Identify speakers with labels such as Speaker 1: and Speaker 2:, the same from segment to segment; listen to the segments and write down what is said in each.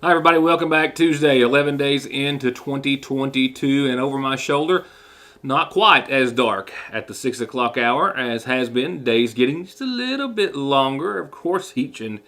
Speaker 1: Hi everybody, welcome back. Tuesday, 11 days into 2022, and over my shoulder, not quite as dark at the 6 o'clock hour as has been. Days getting just a little bit longer, of course, each and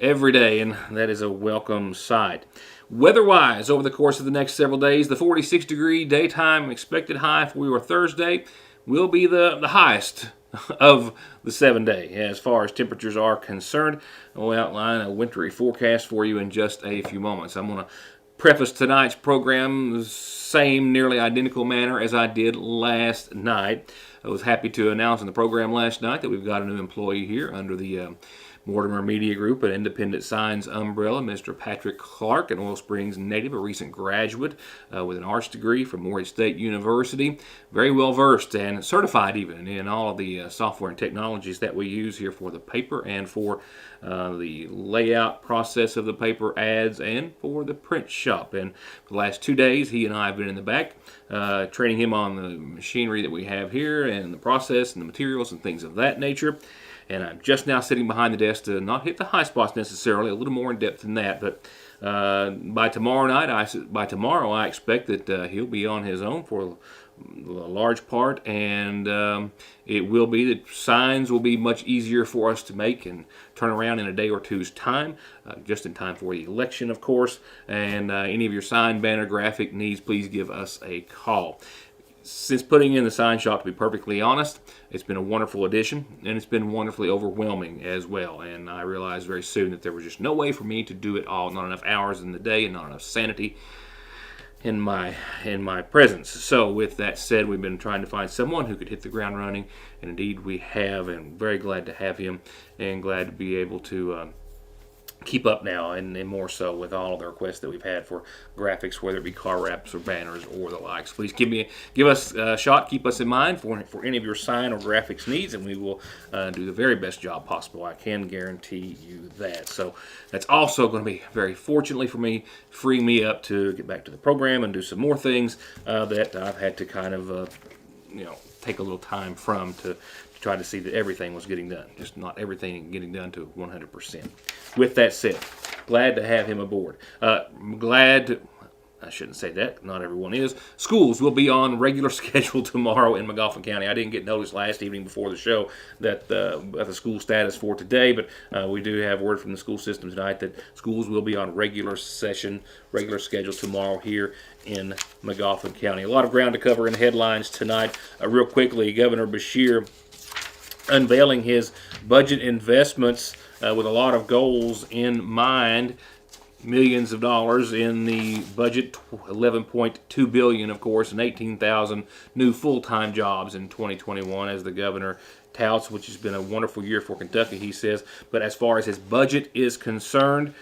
Speaker 1: every day, and that is a welcome sight. Weather-wise, over the course of the next several days, the 46-degree daytime expected high for your Thursday will be the highest of the 7-day. As far as temperatures are concerned, I'll outline a wintry forecast for you in just a few moments. I'm going to preface tonight's program the same nearly identical manner as I did last night. I was happy to announce in the program last night that we've got a new employee here under the Mortimer Media Group, an independent signs umbrella, Mr. Patrick Clark, an Oil Springs native, a recent graduate with an arts degree from Morehead State University. Very well versed and certified even in all of the software and technologies that we use here for the paper and for the layout process of the paper ads and for the print shop. And for the last 2 days, he and I have been in the back training him on the machinery that we have here and the process and the materials and things of that nature. And I'm just now sitting behind the desk to not hit the high spots necessarily, a little more in depth than that. But by tomorrow I expect that he'll be on his own for a large part, and it will be that signs will be much easier for us to make and turn around in a day or two's time, just in time for the election, of course. And any of your sign, banner, graphic needs, please give us a call. Since putting in the sign shop, to be perfectly honest, it's been a wonderful addition, and it's been wonderfully overwhelming as well. And I realized very soon that there was just no way for me to do it all, not enough hours in the day and not enough sanity in my presence. So with that said, we've been trying to find someone who could hit the ground running, and indeed we have, and very glad to have him, and glad to be able to keep up now, and more so with all of the requests that we've had for graphics, whether it be car wraps or banners or the likes. Please give us a shot, keep us in mind for any of your sign or graphics needs, and we will do the very best job possible. I can guarantee you that. So that's also going to be, very fortunately for me, freeing me up to get back to the program and do some more things that I've had to kind of take a little time from to try to see that everything was getting done. Just not everything getting done to 100%. With that said, glad to have him aboard. I shouldn't say that, not everyone is. Schools will be on regular schedule tomorrow in McGoffin County. I didn't get notice last evening before the show that the school status for today, but we do have word from the school system tonight that schools will be on regular schedule tomorrow here in McGoffin County. A lot of ground to cover in headlines tonight. Real quickly, Governor Beshear unveiling his budget investments with a lot of goals in mind. Millions of dollars in the budget, $11.2 billion, of course, and 18,000 new full-time jobs in 2021, as the governor touts, which has been a wonderful year for Kentucky, he says. But as far as his budget is concerned,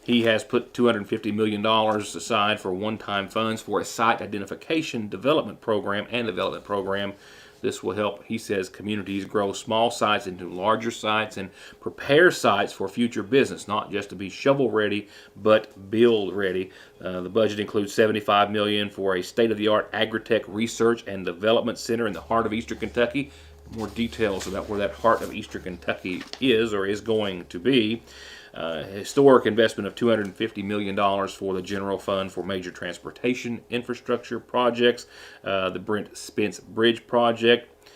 Speaker 1: He has put $250 million aside for one-time funds for a site identification development program and development program. This will help, he says, communities grow small sites into larger sites and prepare sites for future business, not just to be shovel-ready, but build-ready. The budget includes $75 million for a state-of-the-art agri-tech research and development center in the heart of Eastern Kentucky. More details about where that heart of Eastern Kentucky is or is going to be. Historic investment of $250 million for the general fund for major transportation infrastructure projects, the Brent Spence Bridge project,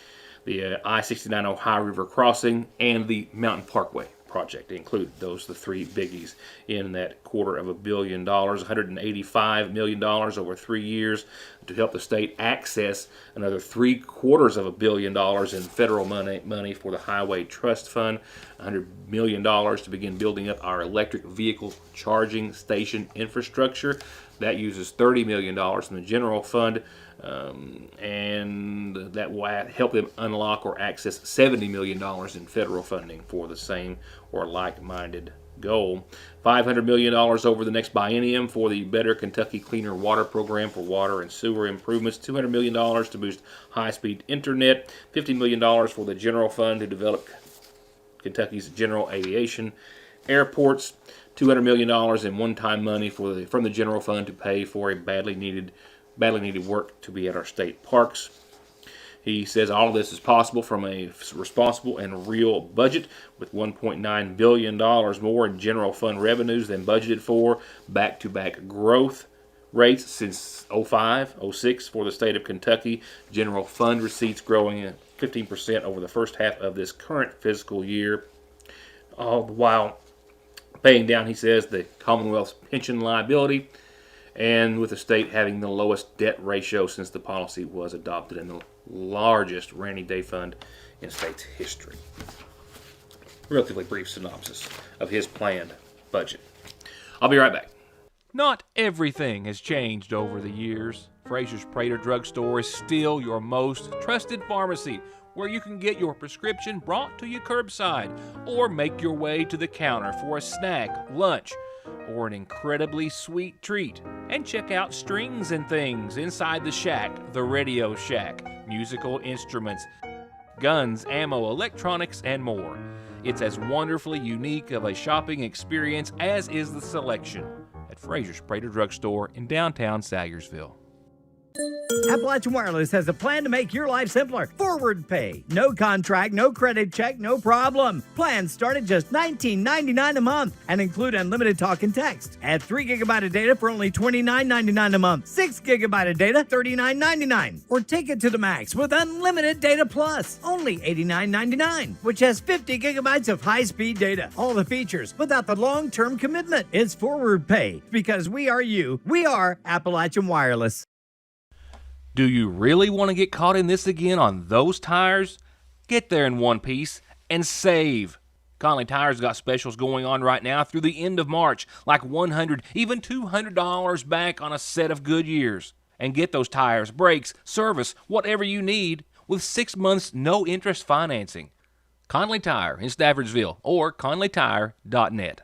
Speaker 1: the I-69 Ohio River crossing, and the Mountain Parkway project. They include the three biggies in that $250 million, $185 million over 3 years to help the state access another $750 million in federal money for the Highway Trust Fund, $100 million to begin building up our electric vehicle charging station infrastructure. That uses $30 million from the general fund, and that will help them unlock or access $70 million in federal funding for the same or like-minded goal. $500 million over the next biennium for the Better Kentucky Cleaner Water Program for water and sewer improvements. $200 million to boost high-speed internet. $50 million for the general fund to develop Kentucky's general aviation airports. $200 million in one-time money from the general fund to pay for a badly needed work to be at our state parks. He says all of this is possible from a responsible and real budget with $1.9 billion more in general fund revenues than budgeted for, back-to-back growth rates since 05-06 for the state of Kentucky. General fund receipts growing at 15% over the first half of this current fiscal year, all the while paying down, he says, the Commonwealth's pension liability, and with the state having the lowest debt ratio since the policy was adopted and the largest rainy day fund in state's history. Relatively brief synopsis of his planned budget. I'll be right back.
Speaker 2: Not everything has changed over the years. Fraser's Prater Drugstore is still your most trusted pharmacy, where you can get your prescription brought to you curbside or make your way to the counter for a snack, lunch, or an incredibly sweet treat. And check out Strings and Things inside the shack, the Radio Shack, musical instruments, guns, ammo, electronics, and more. It's as wonderfully unique of a shopping experience as is the selection at Fraser's Prater Drugstore in downtown Salyersville.
Speaker 3: Appalachian Wireless has a plan to make your life simpler. Forward pay. No contract, no credit check, no problem. Plans start at just $19.99 a month and include unlimited talk and text. Add 3 gigabyte of data for only $29.99 a month. 6 gigabyte of data, $39.99. Or take it to the max with unlimited data plus, only $89.99, which has 50 gigabytes of high-speed data. All the features without the long-term commitment. It's forward pay because we are you. We are Appalachian Wireless.
Speaker 2: Do you really want to get caught in this again on those tires? Get there in one piece and save. Conley Tires got specials going on right now through the end of March, like $100, even $200 back on a set of Goodyears. And get those tires, brakes, service, whatever you need with 6 months no interest financing. Conley Tire in Staffordsville or conleytire.net.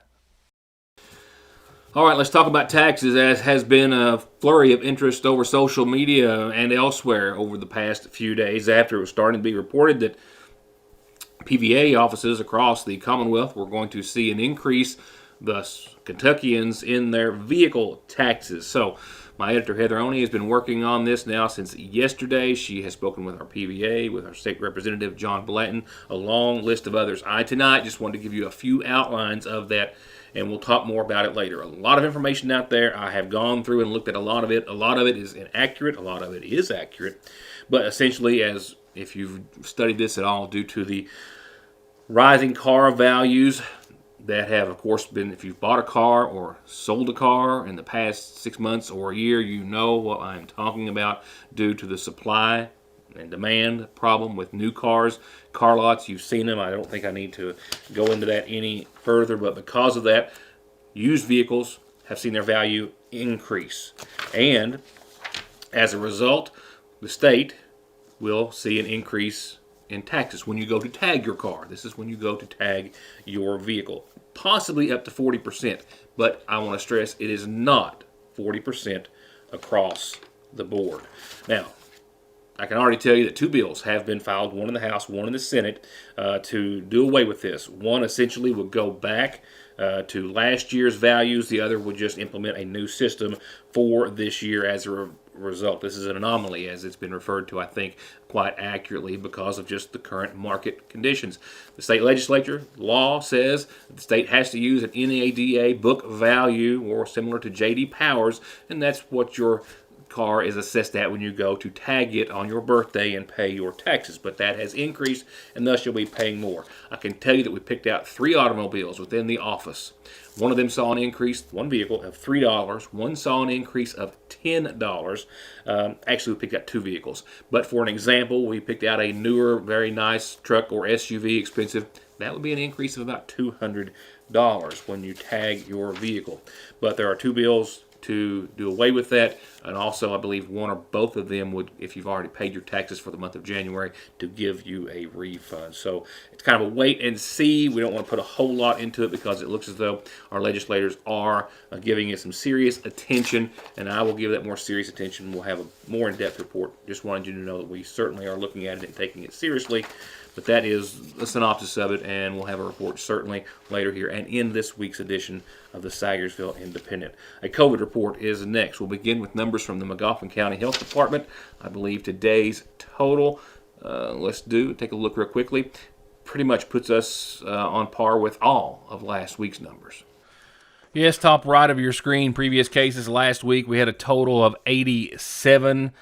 Speaker 1: All right, let's talk about taxes, as has been a flurry of interest over social media and elsewhere over the past few days after it was starting to be reported that PVA offices across the Commonwealth were going to see an increase, thus Kentuckians, in their vehicle taxes. So my editor, Heather Oney, has been working on this now since yesterday. She has spoken with our PVA, with our state representative, John Blanton, a long list of others. I tonight just wanted to give you a few outlines of that, and we'll talk more about it later. A lot of information out there. I have gone through and looked at a lot of it. A lot of it is inaccurate. A lot of it is accurate. But essentially, as if you've studied this at all, due to the rising car values that have, of course, been, if you've bought a car or sold a car in the past 6 months or a year, you know what I'm talking about due to the supply and demand problem with new cars. Car lots, you've seen them. I don't think I need to go into that any further, but because of that, used vehicles have seen their value increase. And as a result, the state will see an increase in taxes when you go to tag your car. This is when you go to tag your vehicle. Possibly up to 40%, but I want to stress it is not 40% across the board. Now, I can already tell you that two bills have been filed, one in the House, one in the Senate, to do away with this. One essentially would go back to last year's values. The other would just implement a new system for this year as a result. This is an anomaly, as it's been referred to, I think, quite accurately because of just the current market conditions. The state legislature law says that the state has to use an NADA book value or similar to J.D. Powers, and that's what your car is assessed at when you go to tag it on your birthday and pay your taxes. But that has increased, and thus you'll be paying more. I can tell you that we picked out 3 automobiles within the office. One of them saw an increase, one vehicle, of $3. One saw an increase of $10. Actually, we picked out 2 vehicles. But for an example, we picked out a newer, very nice truck or SUV, expensive. That would be an increase of about $200 when you tag your vehicle. But there are 2 bills to do away with that, and also I believe one or both of them would, if you've already paid your taxes for the month of January, to give you a refund. So it's kind of a wait and see. We don't want to put a whole lot into it because it looks as though our legislators are giving it some serious attention, and I will give that more serious attention. We'll have a more in-depth report. Just wanted you to know that we certainly are looking at it and taking it seriously. But that is a synopsis of it, and we'll have a report certainly later here and in this week's edition of the Sagersville Independent. A COVID report is next. We'll begin with numbers from the Magoffin County Health Department. I believe today's total, take a look real quickly, pretty much puts us on par with all of last week's numbers.
Speaker 2: Yes, top right of your screen, previous cases last week, we had a total of 87.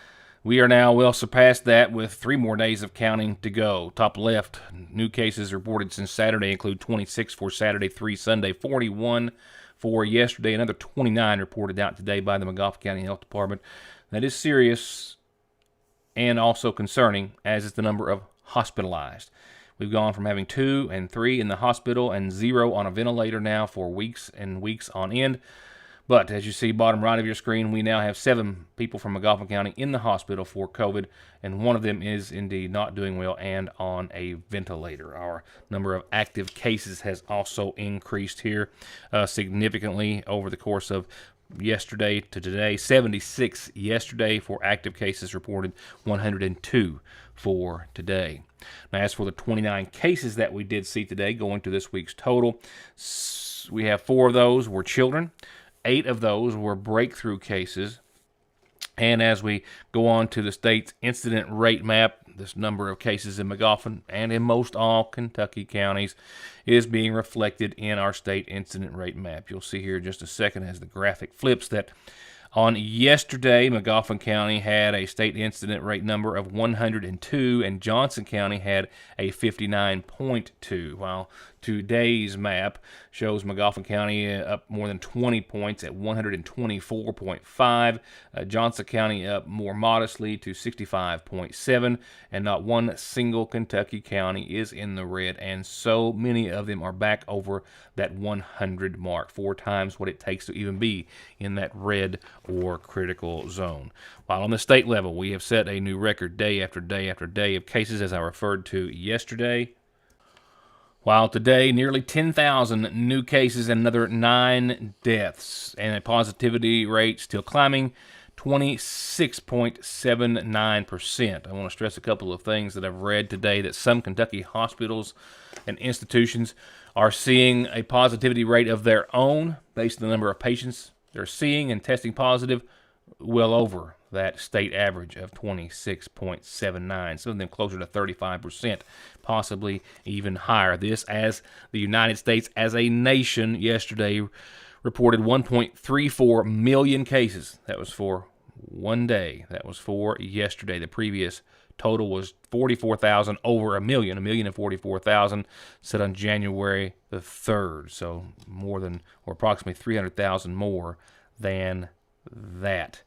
Speaker 2: We are now well surpassed that with 3 more days of counting to go. Top left, new cases reported since Saturday include 26 for Saturday, 3 Sunday, 41 for yesterday, another 29 reported out today by the Magoffin County Health Department. That is serious and also concerning, as is the number of hospitalized. We've gone from having 2 and 3 in the hospital and 0 on a ventilator now for weeks and weeks on end. But as you see, bottom right of your screen, we now have 7 people from Magoffin County in the hospital for COVID, and one of them is indeed not doing well and on a ventilator. Our number of active cases has also increased here significantly over the course of yesterday to today. 76 yesterday for active cases reported, 102 for today. Now, as for the 29 cases that we did see today, going to this week's total, we have 4 of those were children. 8 of those were breakthrough cases. And as we go on to the state's incident rate map, this number of cases in Magoffin and in most all Kentucky counties is being reflected in our state incident rate map. You'll see here in just a second as the graphic flips that on yesterday, Magoffin County had a state incident rate number of 102, and Johnson County had a 59.2, while today's map shows Magoffin County up more than 20 points at 124.5, Johnson County up more modestly to 65.7, and not one single Kentucky county is in the red, and so many of them are back over that 100 mark, 4 times what it takes to even be in that red or critical zone. While on the state level, we have set a new record day after day after day of cases, as I referred to yesterday. While today, nearly 10,000 new cases and another 9 deaths, and a positivity rate still climbing, 26.79%. I want to stress a couple of things that I've read today, that some Kentucky hospitals and institutions are seeing a positivity rate of their own based on the number of patients they're seeing and testing positive, well over that state average of 26.79. Some of them closer to 35%, possibly even higher. This as the United States as a nation yesterday reported 1.34 million cases. That was for one day. That was for yesterday. The previous total was 44,000, over a million, 1,044,000, set on January the 3rd. So more than, or approximately 300,000 more than that.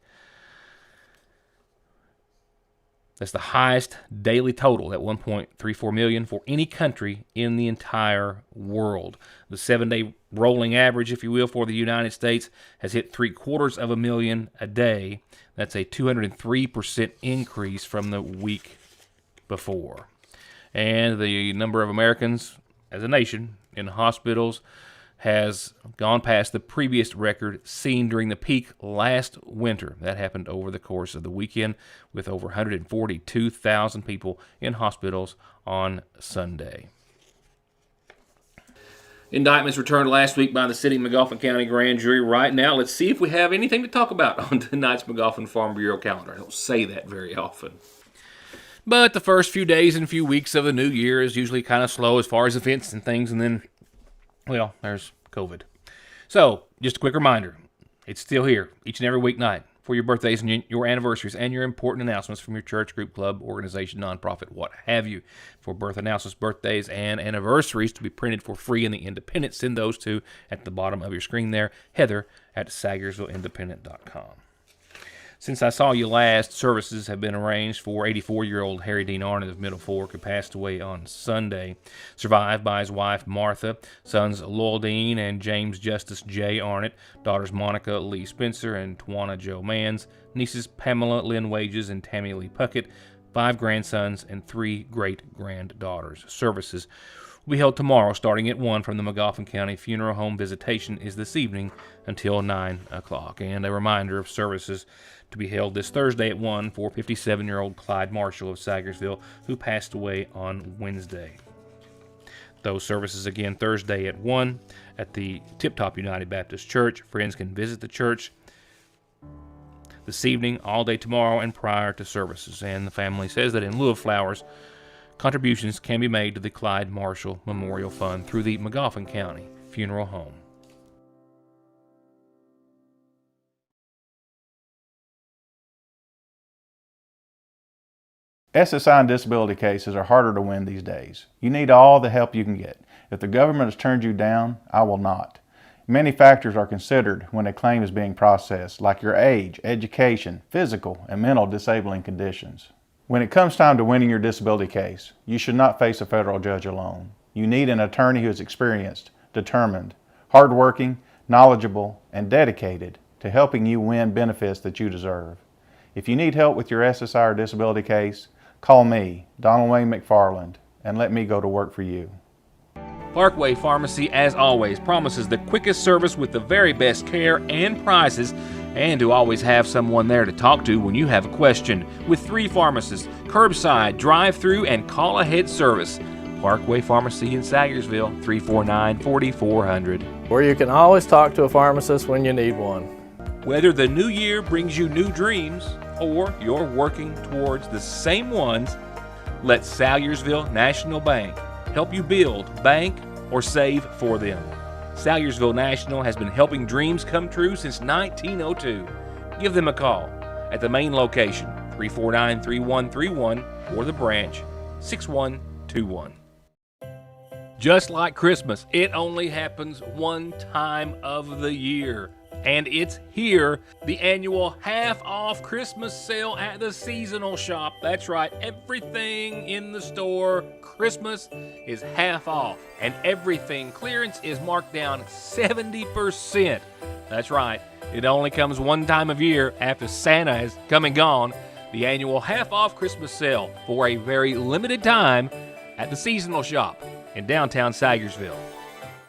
Speaker 2: That's the highest daily total, at 1.34 million, for any country in the entire world. The 7-day rolling average, if you will, for the United States has hit 750,000 a day. That's a 203% increase from the week before. And the number of Americans as a nation in hospitals has gone past the previous record seen during the peak last winter. That happened over the course of the weekend with over 142,000 people in hospitals on Sunday.
Speaker 1: Indictments returned last week by the City McGoffin County Grand Jury. Right now, let's see if we have anything to talk about on tonight's McGoffin Farm Bureau calendar. I don't say that very often.
Speaker 2: But the first few days and few weeks of the new year is usually kind of slow as far as events and things, and then, well, there's COVID. So, just a quick reminder, it's still here each and every weeknight for your birthdays and your anniversaries and your important announcements from your church, group, club, organization, nonprofit, what have you. For birth announcements, birthdays, and anniversaries to be printed for free in the Independent, send those to at the bottom of your screen there, Heather at SagersvilleIndependent.com. Since I saw you last, services have been arranged for 84-year-old Harry Dean Arnott of Middle Fork, who passed away on Sunday, survived by his wife Martha, sons Lowell Dean and James Justice J. Arnott, daughters Monica Lee Spencer and Tawana Joe Manns, nieces Pamela Lynn Wages and Tammy Lee Puckett, 5 grandsons, and 3 great-granddaughters. Services will be held tomorrow starting at 1 from the McGoffin County Funeral Home. Visitation is this evening until 9 o'clock. And a reminder of services to be held this Thursday at 1 for 57-year-old Clyde Marshall of Sagersville, who passed away on Wednesday. Those services again Thursday at 1 at the Tip Top United Baptist Church. Friends can visit the church this evening, all day tomorrow, and prior to services. And the family says that in lieu of flowers, contributions can be made to the Clyde Marshall Memorial Fund through the McGoffin County Funeral Home.
Speaker 4: SSI and disability cases are harder to win these days. You need all the help you can get. If the government has turned you down, I will not. Many factors are considered when a claim is being processed, like your age, education, physical, and mental disabling conditions. When it comes time to winning your disability case, you should not face a federal judge alone. You need an attorney who is experienced, determined, hardworking, knowledgeable, and dedicated to helping you win benefits that you deserve. If you need help with your SSI or disability case, call me, Donald Wayne McFarland, and let me go to work for you.
Speaker 2: Parkway Pharmacy, as always, promises the quickest service with the very best care and prices, and to always have someone there to talk to when you have a question. With 3 pharmacists, curbside, drive-through, and call-ahead service. Parkway Pharmacy in Sagersville, 349-4400.
Speaker 5: Where you can always talk to a pharmacist when you need one.
Speaker 2: Whether the new year brings you new dreams or you're working towards the same ones, let Salyersville National Bank help you build, bank, or save for them. Salyersville National has been helping dreams come true since 1902. Give them a call at the main location, 349-3131, or the branch, 6121. Just like Christmas, it only happens one time of the year. And it's here, the annual half-off Christmas sale at the seasonal shop. That's right, everything in the store Christmas is half off, and everything clearance is marked down 70%. That's right, it only comes one time of year after Santa has come and gone. The annual half-off Christmas sale for a very limited time at the seasonal shop in downtown Sagersville.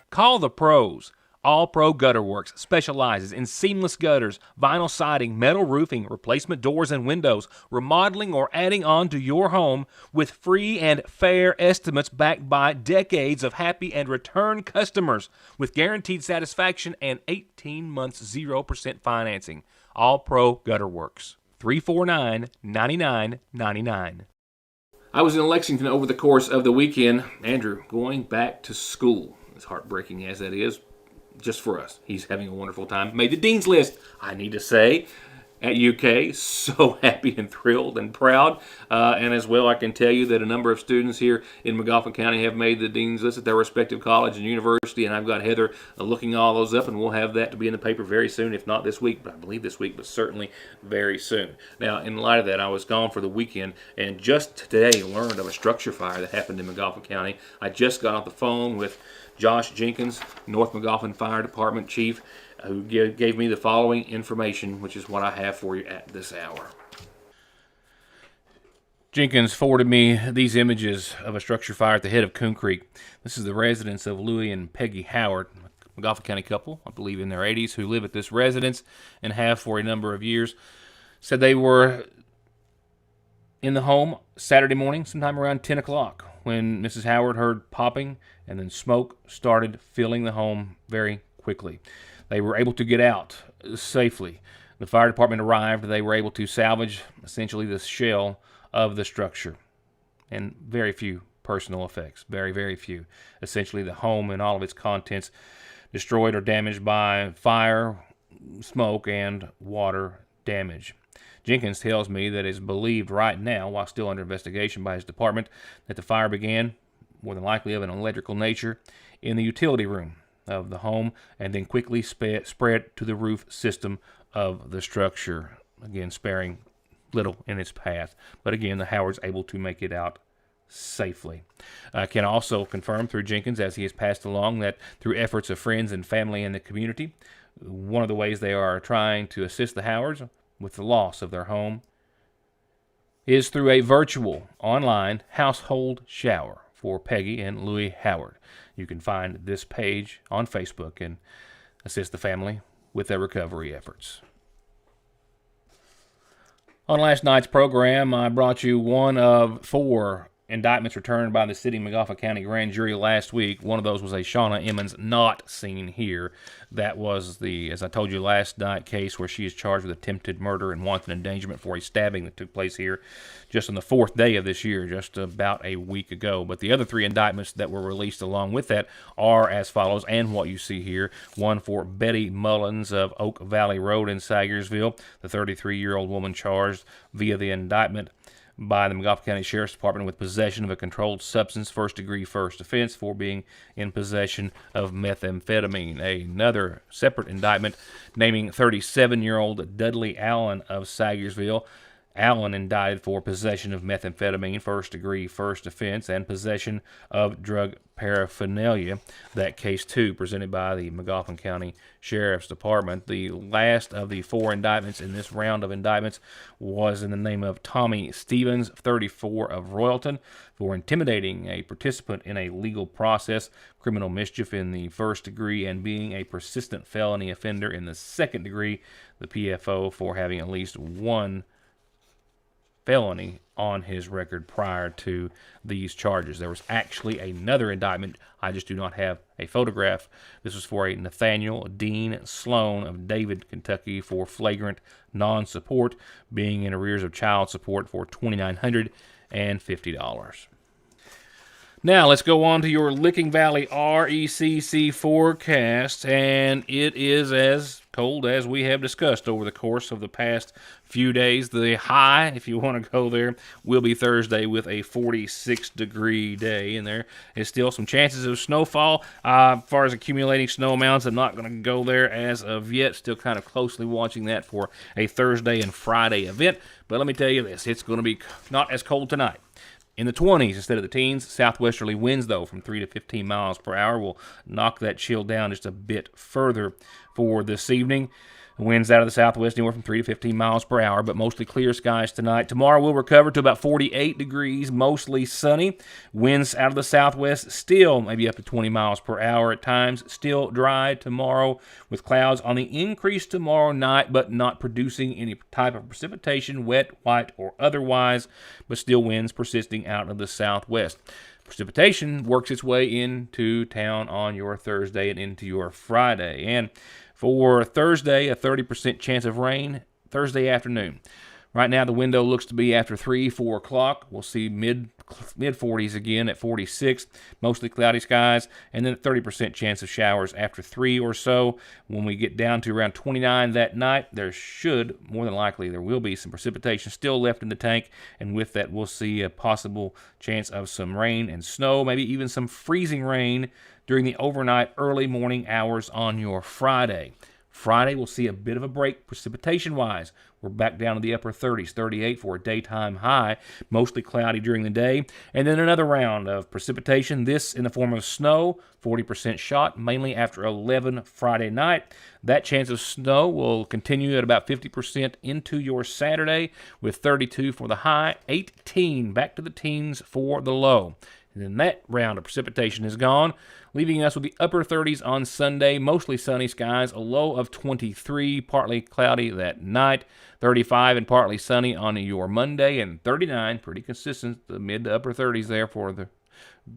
Speaker 2: Call the pros. All Pro Gutter Works specializes in seamless gutters, vinyl siding, metal roofing, replacement doors and windows, remodeling or adding on to your home with free and fair estimates backed by decades of happy and return customers with guaranteed satisfaction and 18 months 0% financing. All Pro Gutter Works, 349-9999.
Speaker 1: I was in Lexington over the course of the weekend. Andrew, going back to school, as heartbreaking as that is, just for us. He's having a wonderful time. Made the dean's list, I need to say, at UK. So happy and thrilled and proud. And as well, I can tell you that a number of students here in McGoffin County have made the dean's list at their respective college and university. And I've got Heather looking all those up, and we'll have that to be in the paper very soon, if not this week. But I believe this week, but certainly very soon. Now, in light of that, I was gone for the weekend, and just today learned of a structure fire that happened in McGoffin County. I just got off the phone with Josh Jenkins, North McGoffin Fire Department Chief, who gave me the following information, which is what I have for you at this hour.
Speaker 2: Jenkins forwarded me these images of a structure fire at the head of Coon Creek. This is the residence of Louis and Peggy Howard, a McGoffin County couple, I believe in their 80s, who live at this residence and have for a number of years. Said they were in the home Saturday morning, sometime around 10 o'clock, when Mrs. Howard heard popping and then smoke started filling the home very quickly. They were able to get out safely. The fire department arrived. They were able to salvage essentially the shell of the structure and very few personal effects. Very, very few. Essentially the home and all of its contents destroyed or damaged by fire, smoke, and water damage. Jenkins tells me that it is believed right now, while still under investigation by his department, that the fire began, more than likely of an electrical nature, in the utility room of the home and then quickly spread to the roof system of the structure, again sparing little in its path. But again, the Howard's able to make it out safely. I can also confirm through Jenkins, as he has passed along, that through efforts of friends and family in the community, one of the ways they are trying to assist the Howards with the loss of their home is through a virtual online household shower for Peggy and Louis Howard. You can find this page on Facebook and assist the family with their recovery efforts. On last night's program, I brought you one of 4 indictments returned by the City McGoffin County Grand Jury last week. One of those was a Shauna Emmons not seen here. That was the, as I told you last night, case where she is charged with attempted murder and wanton endangerment for a stabbing that took place here just on the 4th day of this year, just about a week ago. But the other 3 indictments that were released along with that are as follows, and what you see here. One for Betty Mullins of Oak Valley Road in Sagersville, the 33-year-old woman charged via the indictment by the McGoffin County Sheriff's Department with possession of a controlled substance, first-degree first offense for being in possession of methamphetamine. Another separate indictment naming 37-year-old Dudley Allen of Sagersville. Allen indicted for possession of methamphetamine, first-degree first offense, and possession of drug paraphernalia. That case, too, presented by the McGoffin County Sheriff's Department. The last of the 4 indictments in this round of indictments was in the name of Tommy Stevens, 34, of Royalton, for intimidating a participant in a legal process, criminal mischief in the first degree, and being a persistent felony offender in the second degree. The PFO for having at least one felony on his record prior to these charges. There was actually another indictment. I just do not have a photograph. This was for a Nathaniel Dean Sloan of David, Kentucky, for flagrant non-support, being in arrears of child support for $2,950. Now, let's go on to your Licking Valley RECC forecast, and it is as cold as we have discussed over the course of the past few days. The high, if you want to go there, will be Thursday with a 46-degree day, and there is still some chances of snowfall. As far as accumulating snow amounts, I'm not going to go there as of yet. Still kind of closely watching that for a Thursday and Friday event, but let me tell you this, it's going to be not as cold tonight. In the 20s instead of the teens. Southwesterly winds, though, from 3 to 15 miles per hour will knock that chill down just a bit further for this evening. Winds out of the southwest anywhere from 3 to 15 miles per hour, but mostly clear skies tonight. Tomorrow we'll recover to about 48 degrees, mostly sunny. Winds out of the southwest still maybe up to 20 miles per hour at times. Still dry tomorrow with clouds on the increase tomorrow night, but not producing any type of precipitation, wet, white, or otherwise, but still winds persisting out of the southwest. Precipitation works its way into town on your Thursday and into your Friday. And for Thursday, a 30% chance of rain Thursday afternoon. Right now, the window looks to be after 3, 4 o'clock. We'll see mid-40s again at 46, mostly cloudy skies, and then a 30% chance of showers after 3 or so. When we get down to around 29 that night, there should, more than likely, there will be some precipitation still left in the tank, and with that, we'll see a possible chance of some rain and snow, maybe even some freezing rain during the overnight early morning hours on your Friday. Friday, we'll see a bit of a break precipitation-wise. We're back down to the upper 30s, 38 for a daytime high, mostly cloudy during the day. And then another round of precipitation, this in the form of snow, 40% shot, mainly after 11 Friday night. That chance of snow will continue at about 50% into your Saturday, with 32 for the high, 18 back to the teens for the low. And then that round of precipitation is gone, leaving us with the upper 30s on Sunday, mostly sunny skies, a low of 23, partly cloudy that night, 35 and partly sunny on your Monday, and 39, pretty consistent, the mid to upper 30s there for the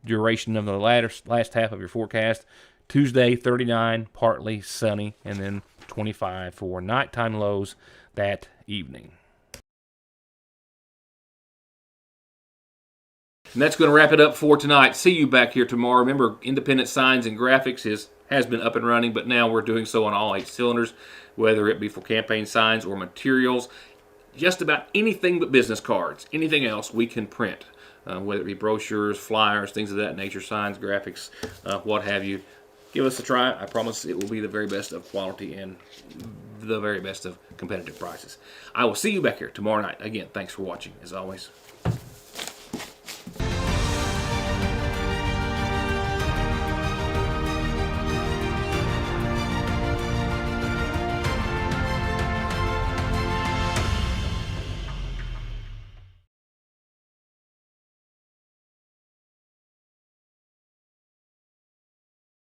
Speaker 2: duration of the last half of your forecast. Tuesday, 39, partly sunny, and then 25 for nighttime lows that evening.
Speaker 1: And that's going to wrap it up for tonight. See you back here tomorrow. Remember, Independent Signs and Graphics has been up and running, but now we're doing so on all 8 cylinders, whether it be for campaign signs or materials. Just about anything but business cards. Anything else we can print, whether it be brochures, flyers, things of that nature, signs, graphics, what have you. Give us a try. I promise it will be the very best of quality and the very best of competitive prices. I will see you back here tomorrow night. Again, thanks for watching, as always.